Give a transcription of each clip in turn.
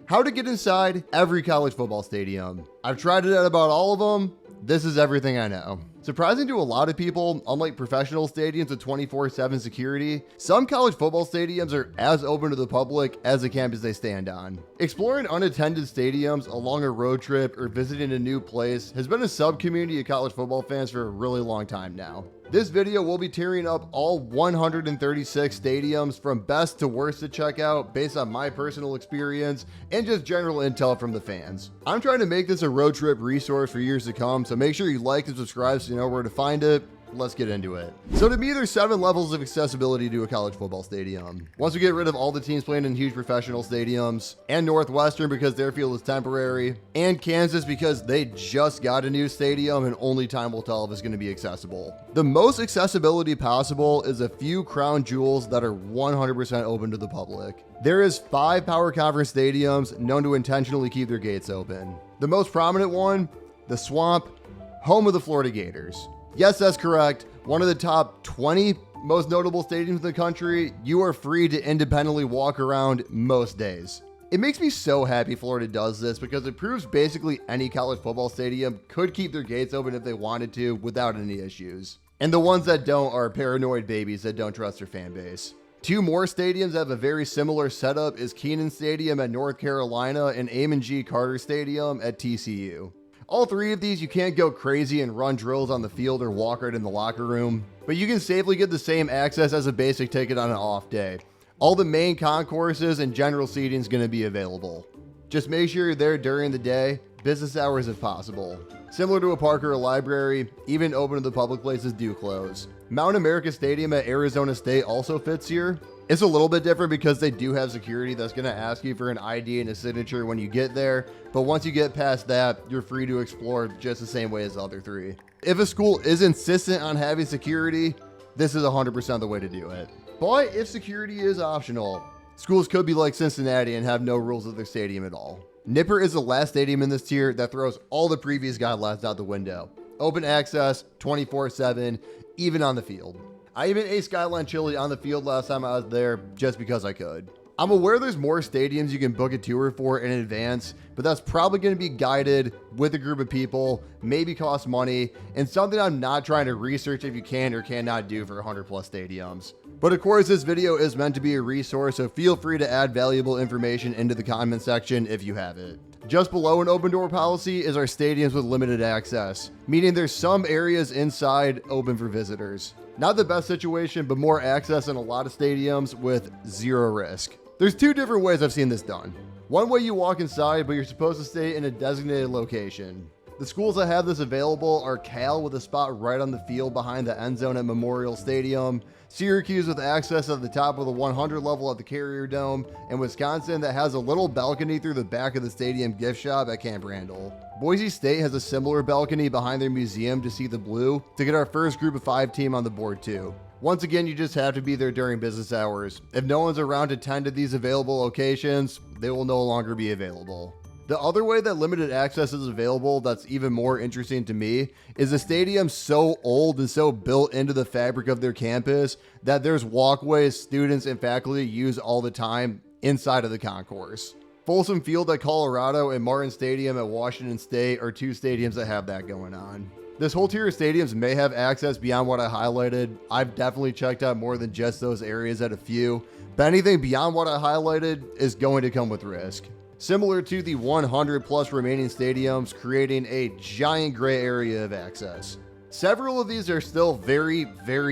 How to get inside every college football stadium. I've tried it at about all of them. This is everything I know. Surprising to a lot of people, unlike professional stadiums with 24/7 security, some college football stadiums are as open to the public as the campus they stand on. Exploring unattended stadiums along a road trip or visiting a new place has been a sub-community of college football fans for a really long time now. This video will be tearing up all 136 stadiums from best to worst to check out based on my personal experience and just general intel from the fans. I'm trying to make this a road trip resource for years to come, so make sure you like and subscribe so you know where to find it. Let's get into it. So to me, there's 7 levels of accessibility to a college football stadium. Once we get rid of all the teams playing in huge professional stadiums, and Northwestern because their field is temporary, and Kansas because they just got a new stadium and only time will tell if it's going to be accessible. The most accessibility possible is a few crown jewels that are 100% open to the public. There is 5 power conference stadiums known to intentionally keep their gates open. The most prominent one, the Swamp, home of the Florida Gators. Yes, that's correct. One of the top 20 most notable stadiums in the country. You are free to independently walk around most days. It makes me so happy Florida does this because it proves basically any college football stadium could keep their gates open if they wanted to without any issues. And the ones that don't are paranoid babies that don't trust their fan base. 2 more stadiums that have a very similar setup is Kenan Stadium at North Carolina and Amon G. Carter Stadium at TCU. All 3 of these, you can't go crazy and run drills on the field or walk right in the locker room, but you can safely get the same access as a basic ticket on an off day. All the main concourses and general seating is going to be available. Just make sure you're there during the day, business hours if possible. Similar to a park or a library, even open to the public places do close. Mount America Stadium at Arizona State also fits here. It's a little bit different because they do have security that's going to ask you for an ID and a signature when you get there, but once you get past that, you're free to explore just the same way as the other 3. If a school is insistent on having security, this is 100% the way to do it. But if security is optional, schools could be like Cincinnati and have no rules of their stadium at all. Nipper is the last stadium in this tier that throws all the previous guidelines out the window. Open access, 24/7, even on the field. I even ate Skyline Chili on the field last time I was there just because I could. I'm aware there's more stadiums you can book a tour for in advance, but that's probably going to be guided with a group of people, maybe cost money, and something I'm not trying to research if you can or cannot do for 100 plus stadiums. But of course, this video is meant to be a resource, so feel free to add valuable information into the comment section if you have it. Just below an open door policy is our stadiums with limited access, meaning there's some areas inside open for visitors. Not the best situation, but more access in a lot of stadiums with 0 risk. There's 2 different ways I've seen this done. One way you walk inside, but you're supposed to stay in a designated location. The schools that have this available are Cal with a spot right on the field behind the end zone at Memorial Stadium, Syracuse with access at the top of the 100 level at the Carrier Dome, and Wisconsin that has a little balcony through the back of the stadium gift shop at Camp Randall. Boise State has a similar balcony behind their museum to see the blue to get our first group of 5 team on the board too. Once again, you just have to be there during business hours. If no one's around to tend to these available locations, they will no longer be available. The other way that limited access is available that's even more interesting to me is the stadium so old and so built into the fabric of their campus that there's walkways students and faculty use all the time inside of the concourse. Folsom Field at Colorado and Martin Stadium at Washington State are 2 stadiums that have that going on. This whole tier of stadiums may have access beyond what I highlighted. I've definitely checked out more than just those areas at a few, but anything beyond what I highlighted is going to come with risk. Similar to the 100 plus remaining stadiums, creating a giant gray area of access. Several of these are still very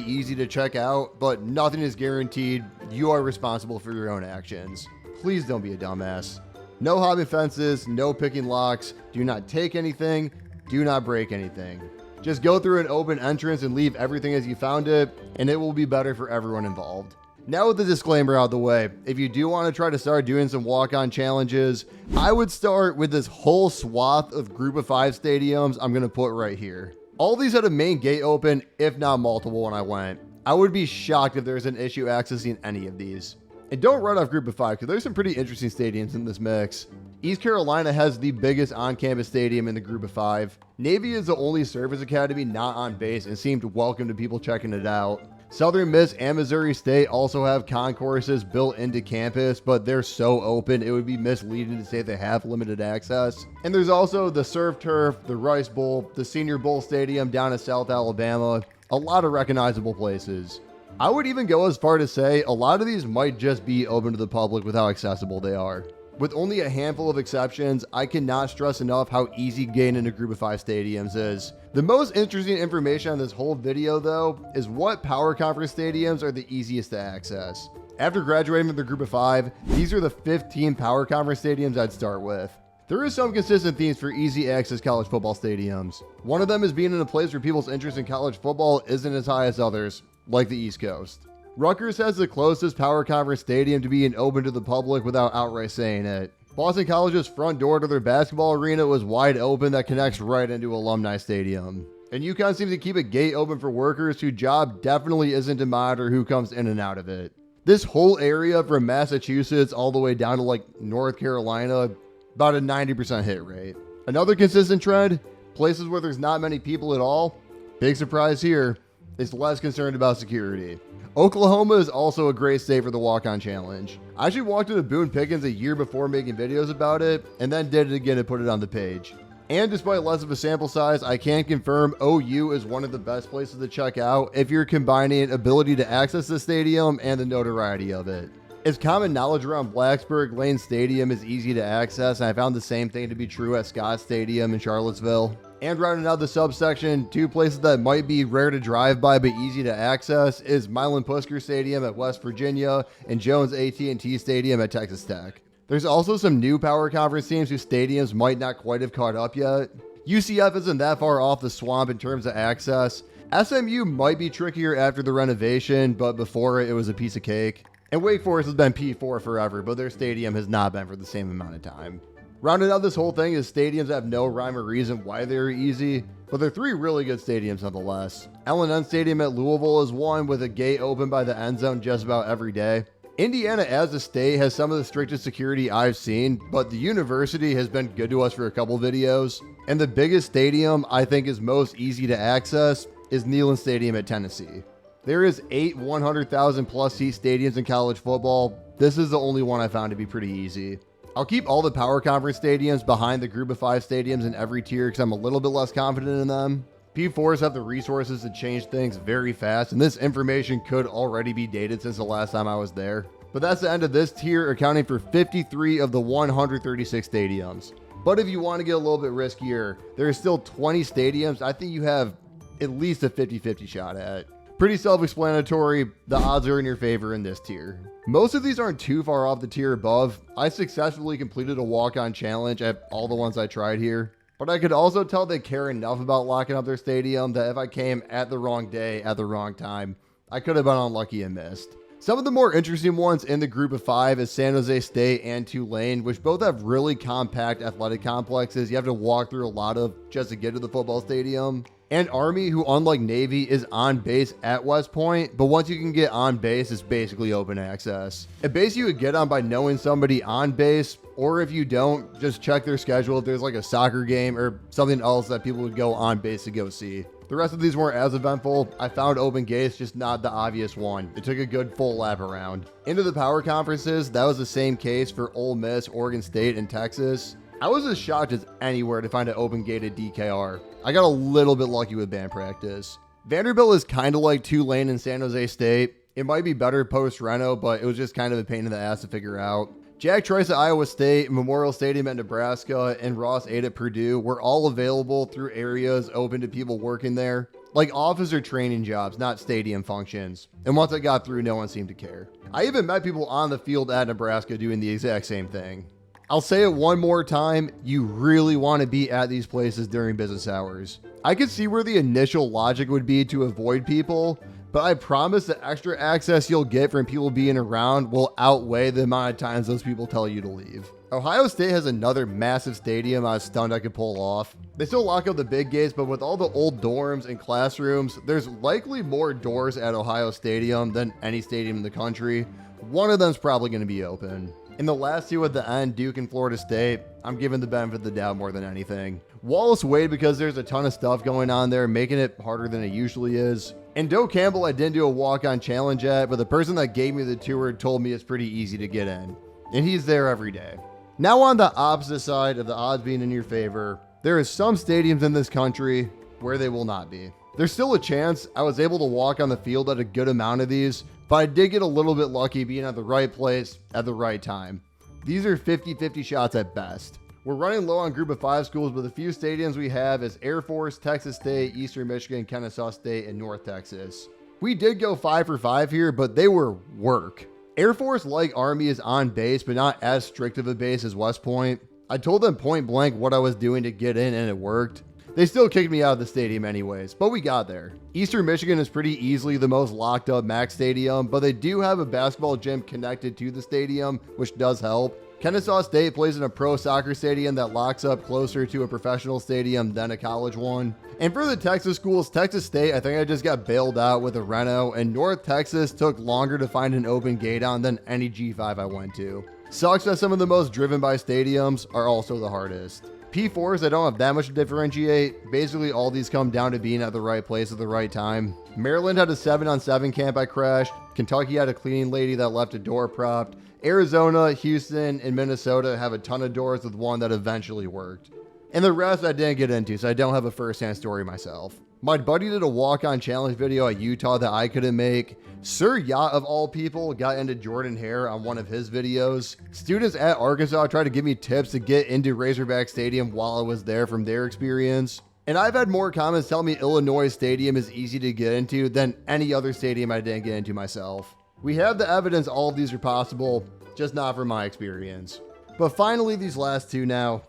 easy to check out, but nothing is guaranteed. You are responsible for your own actions. Please don't be a dumbass. No hopping fences, no picking locks, do not take anything, do not break anything. Just go through an open entrance and leave everything as you found it, and it will be better for everyone involved. Now with the disclaimer out of the way, if you do want to try to start doing some walk-on challenges, I would start with this whole swath of group of 5 stadiums I'm going to put right here. All these had a main gate open, if not multiple when I went. I would be shocked if there's an issue accessing any of these. And don't run off group of 5 because there's some pretty interesting stadiums in this mix. East Carolina has the biggest on-campus stadium in the group of 5. Navy is the only service academy not on base and seemed welcome to people checking it out. Southern Miss and Missouri State also have concourses built into campus, but they're so open it would be misleading to say they have limited access. And there's also the Surf Turf, the Rice Bowl, the Senior Bowl Stadium down in South Alabama, a lot of recognizable places. I would even go as far to say a lot of these might just be open to the public with how accessible they are. With only a handful of exceptions, I cannot stress enough how easy getting into Group of 5 stadiums is. The most interesting information on this whole video, though, is what power conference stadiums are the easiest to access. After graduating from the Group of 5, these are the 15 power conference stadiums I'd start with. There is some consistent themes for easy access college football stadiums. One of them is being in a place where people's interest in college football isn't as high as others, like the East Coast. Rutgers has the closest power conference stadium to being open to the public without outright saying it. Boston College's front door to their basketball arena was wide open that connects right into Alumni Stadium. And UConn seems to keep a gate open for workers whose job definitely isn't to monitor who comes in and out of it. This whole area from Massachusetts all the way down to like North Carolina, about a 90% hit rate. Another consistent trend, places where there's not many people at all, big surprise here, is less concerned about security. Oklahoma is also a great state for the walk-on challenge. I actually walked into Boone Pickens a year before making videos about it, and then did it again and put it on the page. And despite less of a sample size, I can confirm OU is one of the best places to check out if you're combining ability to access the stadium and the notoriety of it. It's common knowledge around Blacksburg Lane Stadium is easy to access, and I found the same thing to be true at Scott Stadium in Charlottesville. And rounding out the subsection, two places that might be rare to drive by but easy to access is Milan-Pusker Stadium at West Virginia and Jones AT&T Stadium at Texas Tech. There's also some new power conference teams whose stadiums might not quite have caught up yet. UCF isn't that far off the swamp in terms of access. SMU might be trickier after the renovation, but before it was a piece of cake. And Wake Forest has been P4 forever, but their stadium has not been for the same amount of time. Rounding out this whole thing is stadiums that have no rhyme or reason why they're easy, but they're three really good stadiums nonetheless. L&N Stadium at Louisville is one with a gate open by the end zone just about every day. Indiana as a state has some of the strictest security I've seen, but the university has been good to us for a couple videos. And the biggest stadium I think is most easy to access is Neyland Stadium at Tennessee. There is 8 100,000 plus seat stadiums in college football. This is the only one I found to be pretty easy. I'll keep all the power conference stadiums behind the Group of 5 stadiums in every tier because I'm a little bit less confident in them. P4s have the resources to change things very fast, and this information could already be dated since the last time I was there. But that's the end of this tier, accounting for 53 of the 136 stadiums. But if you want to get a little bit riskier, there are still 20 stadiums I think you have at least a 50-50 shot at. Pretty self-explanatory, the odds are in your favor in this tier. Most of these aren't too far off the tier above. I successfully completed a walk-on challenge at all the ones I tried here. But I could also tell they care enough about locking up their stadium that if I came at the wrong day, at the wrong time, I could have been unlucky and missed. Some of the more interesting ones in the Group of 5 is San Jose State and Tulane, which both have really compact athletic complexes you have to walk through a lot of just to get to the football stadium. And Army, who unlike Navy is on base at West Point, but once you can get on base, it's basically open access. A base you would get on by knowing somebody on base, or if you don't, just check their schedule if there's like a soccer game or something else that people would go on base to go see. The rest of these weren't as eventful. I found open gates, just not the obvious one. It took a good full lap around. Into the power conferences, that was the same case for Ole Miss, Oregon State, and Texas. I was as shocked as anywhere to find an open gate at DKR. I got a little bit lucky with band practice. Vanderbilt is kind of like Tulane and San Jose State. It might be better post-reno, but it was just kind of a pain in the ass to figure out. Jack Trice at Iowa State, Memorial Stadium at Nebraska, and Ross 8 at Purdue were all available through areas open to people working there. Like office or training jobs, not stadium functions. And once I got through, no one seemed to care. I even met people on the field at Nebraska doing the exact same thing. I'll say it one more time, you really want to be at these places during business hours. I could see where the initial logic would be to avoid people, but I promise the extra access you'll get from people being around will outweigh the amount of times those people tell you to leave. Ohio State has another massive stadium I was stunned I could pull off. They still lock up the big gates, but with all the old dorms and classrooms, there's likely more doors at Ohio Stadium than any stadium in the country. One of them's probably going to be open. In the last two at the end, Duke and Florida State, I'm giving the benefit of the doubt more than anything. Wallace Wade, because there's a ton of stuff going on there, making it harder than it usually is. And Doe Campbell, I didn't do a walk-on challenge at, but the person that gave me the tour told me it's pretty easy to get in. And he's there every day. Now on the opposite side of the odds being in your favor, there is some stadiums in this country where they will not be. There's still a chance I was able to walk on the field at a good amount of these, but I did get a little bit lucky being at the right place at the right time. These are 50-50 shots at best. We're running low on group of 5 schools, but the few stadiums we have is Air Force, Texas State, Eastern Michigan, Kennesaw State, and North Texas. We did go 5 for 5 here, but they were work. Air Force, like Army, is on base, but not as strict of a base as West Point. I told them point blank what I was doing to get in, and it worked. They still kicked me out of the stadium anyways, but we got there. Eastern Michigan is pretty easily the most locked up MAC stadium, but they do have a basketball gym connected to the stadium, which does help. Kennesaw State plays in a pro soccer stadium that locks up closer to a professional stadium than a college one. And for the Texas schools, Texas State, I think I just got bailed out with a reno, and North Texas took longer to find an open gate on than any G5 I went to. Sucks that some of the most driven by stadiums are also the hardest. P4s, I don't have that much to differentiate. Basically, all these come down to being at the right place at the right time. Maryland had a 7-on-7 camp I crashed. Kentucky had a cleaning lady that left a door propped. Arizona, Houston, and Minnesota have a ton of doors with one that eventually worked. And the rest I didn't get into, so I don't have a first-hand story myself. My buddy did a walk-on challenge video at Utah that I couldn't make. Sir Yacht, of all people, got into Jordan Hare on one of his videos. Students at Arkansas tried to give me tips to get into Razorback Stadium while I was there from their experience. And I've had more comments tell me Illinois Stadium is easy to get into than any other stadium I didn't get into myself. We have the evidence all of these are possible, just not from my experience. But finally, these last two now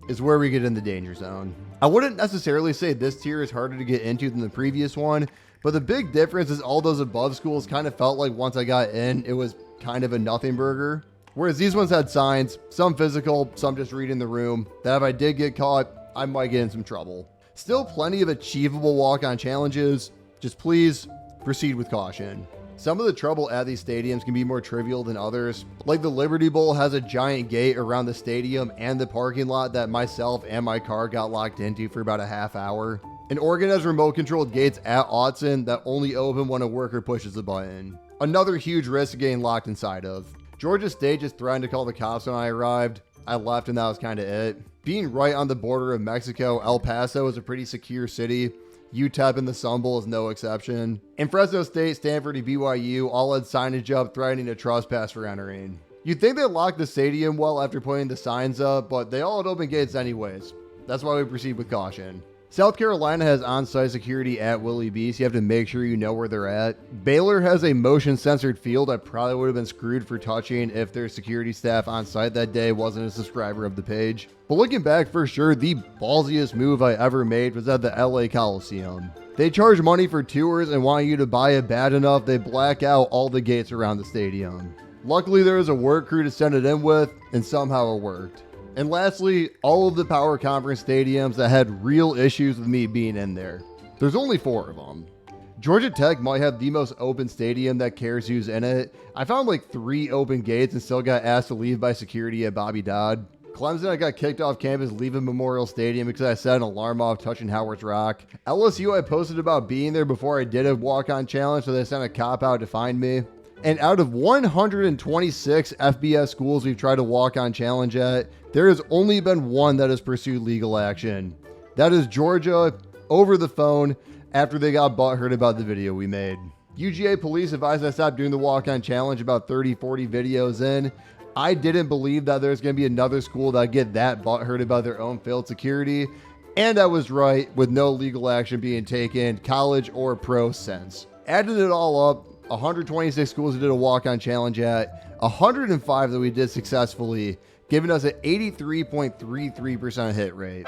is where we get in the danger zone. I wouldn't necessarily say this tier is harder to get into than the previous one, but the big difference is all those above schools kind of felt like once I got in, it was kind of a nothing burger. Whereas these ones had signs, some physical, some just reading the room, that if I did get caught, I might get in some trouble. Still plenty of achievable walk-on challenges, just please proceed with caution. Some of the trouble at these stadiums can be more trivial than others. Like the Liberty Bowl has a giant gate around the stadium and the parking lot that myself and my car got locked into for about a half hour. And Oregon has remote controlled gates at Autzen that only open when a worker pushes the button. Another huge risk of getting locked inside of. Georgia State just threatened to call the cops when I arrived. I left and that was kind of it. Being right on the border of Mexico, El Paso is a pretty secure city. UTEP and the Sun Bowl is no exception. And Fresno State, Stanford, and BYU all had signage up threatening to trespass for entering. You'd think they locked the stadium well after putting the signs up, but they all had open gates anyways. That's why we proceed with caution. South Carolina has on-site security at Willie B, so you have to make sure you know where they're at. Baylor has a motion-censored field. I probably would have been screwed for touching if their security staff on site that day wasn't a subscriber of the page. But looking back, for sure, the ballsiest move I ever made was at the LA Coliseum. They charge money for tours and want you to buy it bad enough they black out all the gates around the stadium. Luckily, there was a work crew to send it in with, and somehow it worked. And lastly, all of the power conference stadiums that had real issues with me being in there. There's only 4 of them. Georgia Tech might have the most open stadium that cares who's in it. I found like 3 open gates and still got asked to leave by security at Bobby Dodd. Clemson, I got kicked off campus leaving Memorial Stadium because I set an alarm off touching Howard's Rock. LSU, I posted about being there before I did a walk-on challenge, so they sent a cop out to find me. And out of 126 FBS schools we've tried to walk on challenge at, there has only been one that has pursued legal action. That is Georgia, over the phone, after they got butthurt about the video we made. UGA police advised I stop doing the walk-on challenge about 30-40 videos in. I didn't believe that there's going to be another school that get that butthurt about their own failed security. And I was right, with no legal action being taken, college or pro since. Added it all up, 126 schools we did a walk-on challenge at, 105 that we did successfully, giving us an 83.33% hit rate.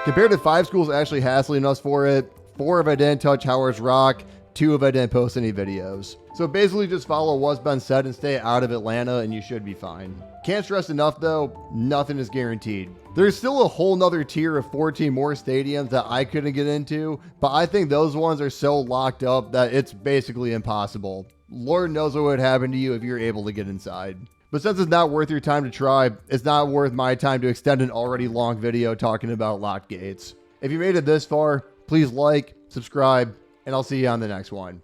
Compared to 5 schools actually hassling us for it, 4 if I didn't touch Howard's Rock, 2 if I didn't post any videos. So basically just follow what's been said and stay out of Atlanta and you should be fine. Can't stress enough though, nothing is guaranteed. There's still a whole nother tier of 14 more stadiums that I couldn't get into, but I think those ones are so locked up that it's basically impossible. Lord knows what would happen to you if you're able to get inside. But since it's not worth your time to try, it's not worth my time to extend an already long video talking about locked gates. If you made it this far, please like, subscribe, and I'll see you on the next one.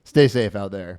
Stay safe out there.